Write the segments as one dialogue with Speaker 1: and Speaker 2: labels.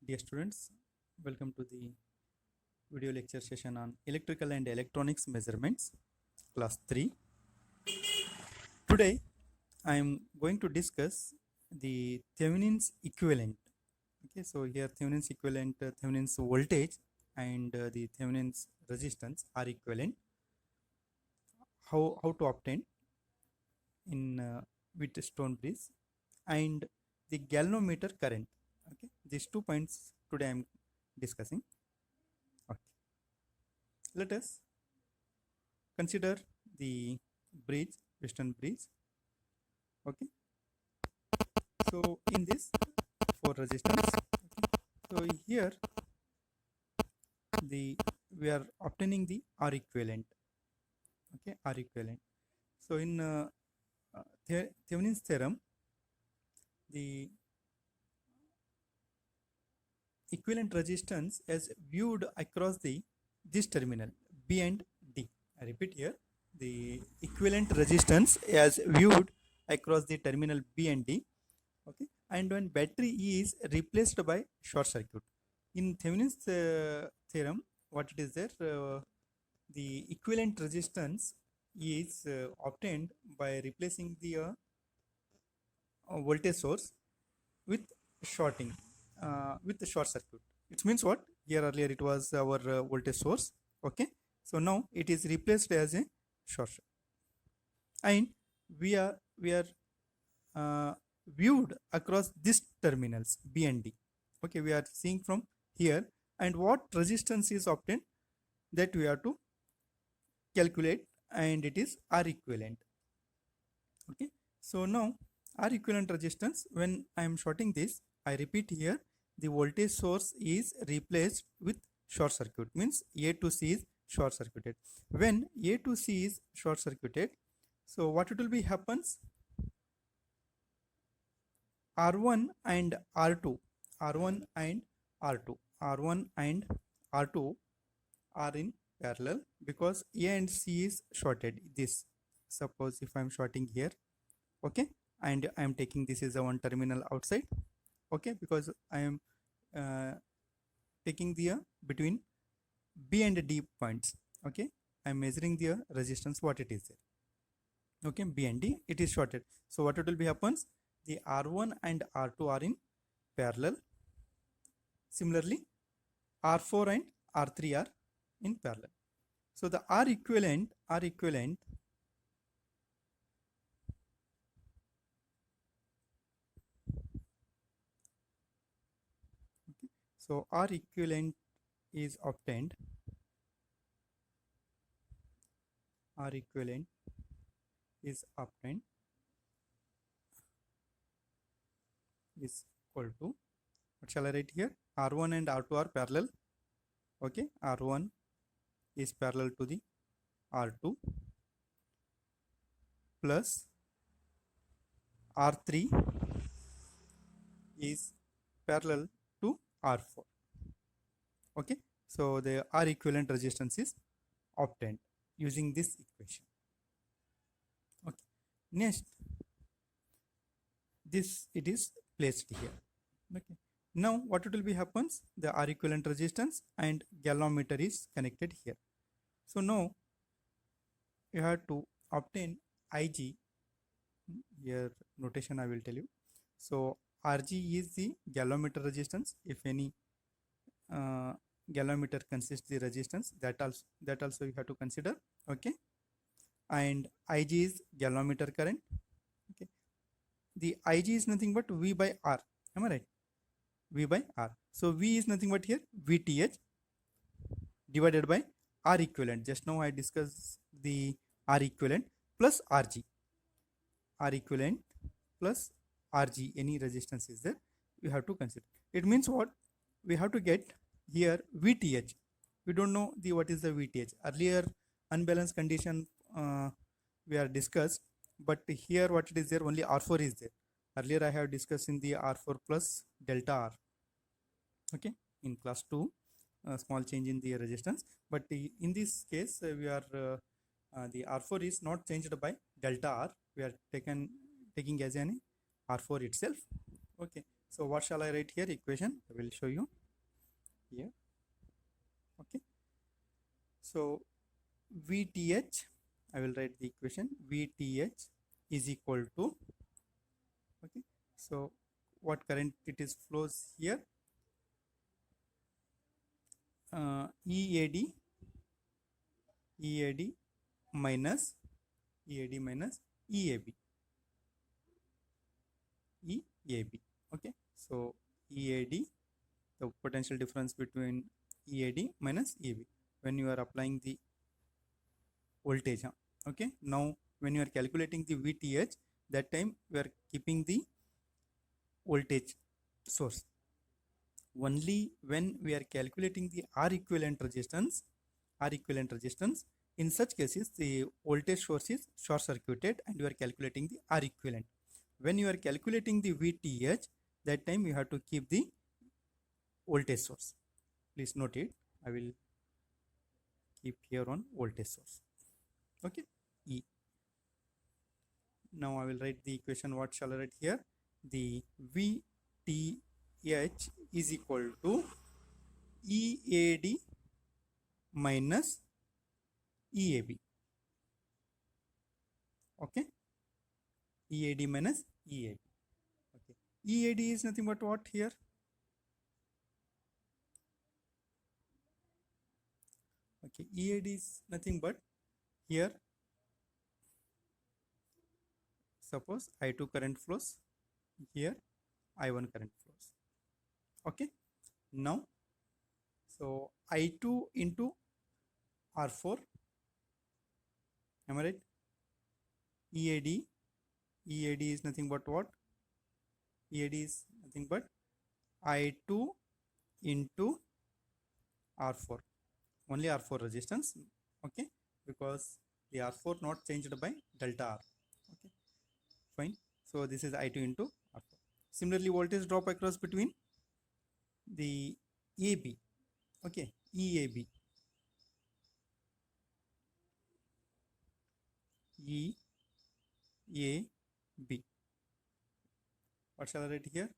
Speaker 1: Dear students, welcome to the video lecture session on electrical and electronics measurements, class 3. Today, I am going to discuss the Thevenin's equivalent. Okay, so here Thevenin's equivalent, Thevenin's voltage and the Thevenin's resistance are equivalent. How to obtain in with stone bridge and the galvanometer current. Okay, these 2 points today I am discussing. Okay. Let us consider the bridge, Western bridge. Okay, so in this for resistance, okay, so here the we are obtaining the R equivalent. Okay, R equivalent. So in Thevenin's theorem, the equivalent resistance as viewed across the this terminal B and D. I repeat here, the equivalent resistance as viewed across the terminal B and D. Okay, and when battery is replaced by short circuit. In Thevenin's theorem, what it is there, the equivalent resistance is obtained by replacing the voltage source with shorting, with the short circuit. It means what? Here earlier it was our voltage source. Okay, so now it is replaced as a short circuit, and we are viewed across these terminals B and D. Okay, we are seeing from here, and what resistance is obtained, that we have to calculate, and it is R equivalent. Okay, so now R equivalent resistance, when I am shorting this, I repeat here, the voltage source is replaced with short circuit, means A to C is short circuited. When A to C is short circuited, so what it will be happens, R1 and R2, R1 and R2, R1 and R2 are in parallel because A and C is shorted. This, suppose if I am shorting here, okay, and I am taking this is a one terminal outside, okay, because I am taking the between B and D points, okay, I am measuring the resistance what it is there, okay, B and D, it is shorted. So what it will be happens, the R1 and R2 are in parallel. Similarly, R4 and R3 are in parallel. So the R equivalent, okay, so R equivalent is obtained, R equivalent is obtained is equal to, what shall I write here, R1 and R2 are parallel, okay, R1 is parallel to the R2 plus R3 is parallel to R4, okay, so the R equivalent resistance is obtained using this equation. Okay, next this it is placed here. Okay, now what it will be happens, the R equivalent resistance and galvanometer is connected here. So now you have to obtain Ig, here notation I will tell you. So Rg is the galvanometer resistance. If any galvanometer consists the resistance, that also you have to consider, okay, and Ig is galvanometer current. Okay, the Ig is nothing but V by R, am I right? V by R. So V is nothing but here VTH divided by R equivalent. Just now I discussed the R equivalent plus Rg. R equivalent plus Rg, any resistance is there, we have to consider. It means what? We have to get here VTH. We don't know the what is the VTH. Earlier unbalanced condition we are discussed, but here what it is there, only R4 is there. Earlier I have discussed in the R4 plus delta R, okay, in class 2, small change in the resistance, but in this case we are the R4 is not changed by delta R, we are taking as an R4 itself, okay. So what shall I write here? Equation I will show you here. Okay, so VTH, I will write the equation. VTH is equal to, okay, so what current it is flows here, EAD minus EAB. Okay, so EAD, the potential difference between EAD minus EAB when you are applying the voltage. Okay, now when you are calculating the VTH, that time we are keeping the voltage source. Only when we are calculating the R equivalent resistance, in such cases the voltage source is short circuited and you are calculating the R equivalent. When you are calculating the VTH, that time you have to keep the voltage source. Please note it. I will keep here on voltage source. Okay, E. Now I will write the equation. What shall I write here? The VTH is equal to EAD minus EAB. Okay, EAD minus EAB. Okay, EAD is nothing but what here? Okay, EAD is nothing but here. Suppose I2 current flows, here I1 current flows. Okay, now so I2 into R4, am I right? EAD is nothing but what? EAD is nothing but I2 into R4, only R4 resistance. Okay, because the R4 not changed by delta R. Okay, fine. So this is I2 into R4. Similarly, voltage drop across between the AB. Okay, EAB. EAB. What shall I write here?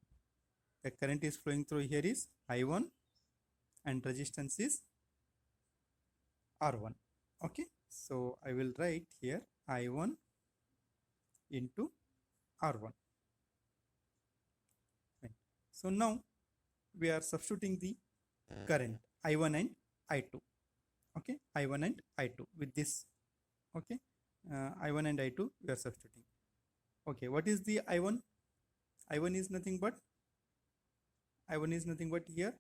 Speaker 1: The current is flowing through here is I1 and resistance is R1. Okay, so I will write here I1 into R1. Fine. So now we are substituting the current I1 and I2. Okay, I1 and I2 with this. Okay, I1 and I2 we are substituting. Okay, what is the I1? I1 is nothing but here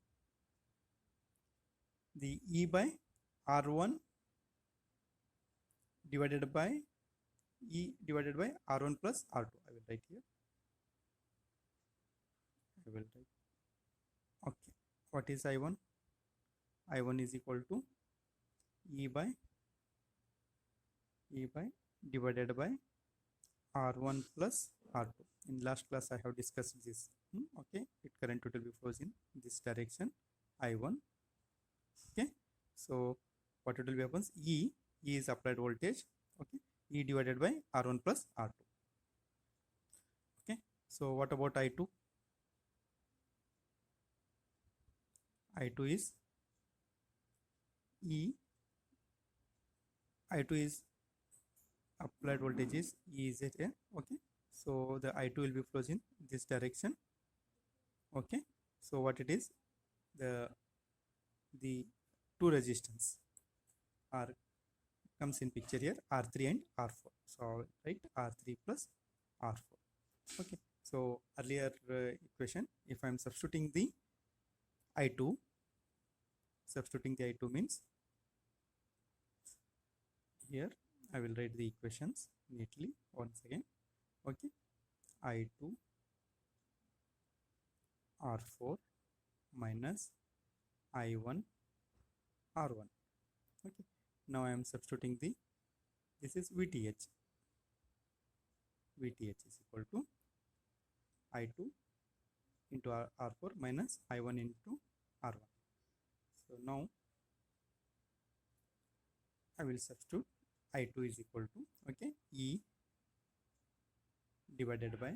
Speaker 1: the E by R1 divided by E divided by R1 plus R2. I will write here. Okay, what is I1? I1 is equal to E by divided by R1 plus R2. In last class I have discussed this. Okay, it current total flows in this direction I1. Okay, so what it will be happens, E is applied voltage. Okay, E divided by R1 plus R2. Okay, so what about I2? I2 is applied voltage is E is here. Okay, so the I2 will be flows in this direction. Okay, so what it is, the two resistance are comes in picture here, R3 and R4. So right, R3 plus R4. Okay, so earlier equation, if I am substituting the I2 means here I will write the equations neatly once again. Okay, I2 R4 minus I1 R1. Okay, now I am substituting this is VTH. VTH is equal to I2 into R4 minus I1 into R1. So now I will substitute I2 is equal to, okay, E divided by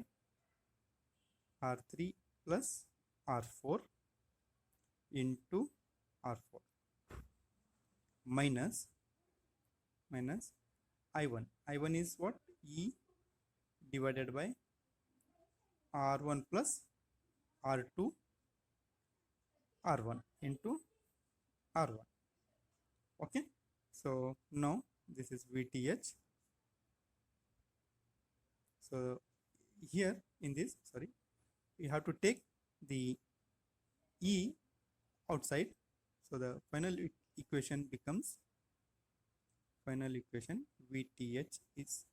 Speaker 1: R3 plus R4 into R4 minus I1. I1 is what? E divided by R1 plus R2 R1 into R1. Okay, so now this is VTH. So here in this, sorry, we have to take the E outside. So the final equation becomes, final equation VTH is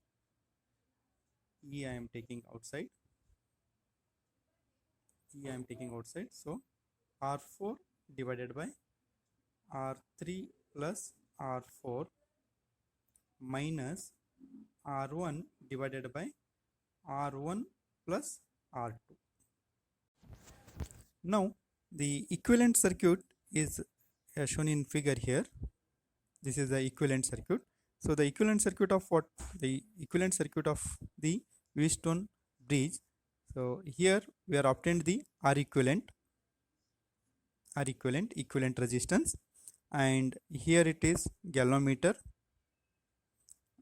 Speaker 1: E I am taking outside. E I am taking outside. So R4 divided by R3 plus R4 minus R1 divided by R1 plus R2. Now the equivalent circuit is shown in figure here. This is the equivalent circuit. So the equivalent circuit of what? The equivalent circuit of the Wheatstone bridge. So here we are obtained the R equivalent resistance, and here it is galvanometer,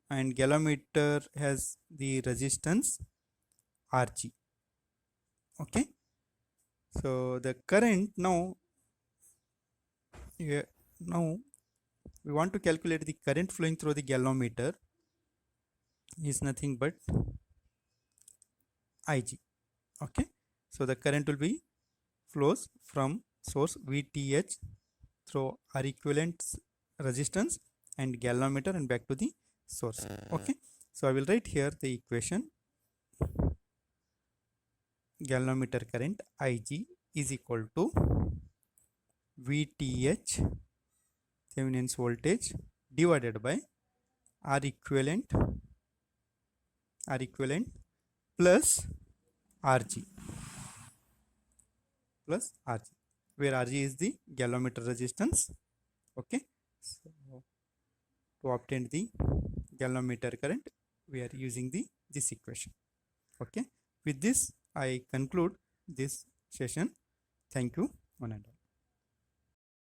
Speaker 1: and galvanometer has the resistance Rg. Okay, so the current now we want to calculate the current flowing through the galvanometer is nothing but Ig. Okay, so the current will be flows from source VTH through R equivalent resistance and galvanometer and back to the source. Okay, so I will write here the equation. Galvanometer current Ig is equal to VTH Thevenin's voltage divided by R equivalent plus Rg, where Rg is the galvanometer resistance. Okay, so to obtain the galvanometer current we are using this equation. Okay, with this I conclude this session. Thank you, one and all.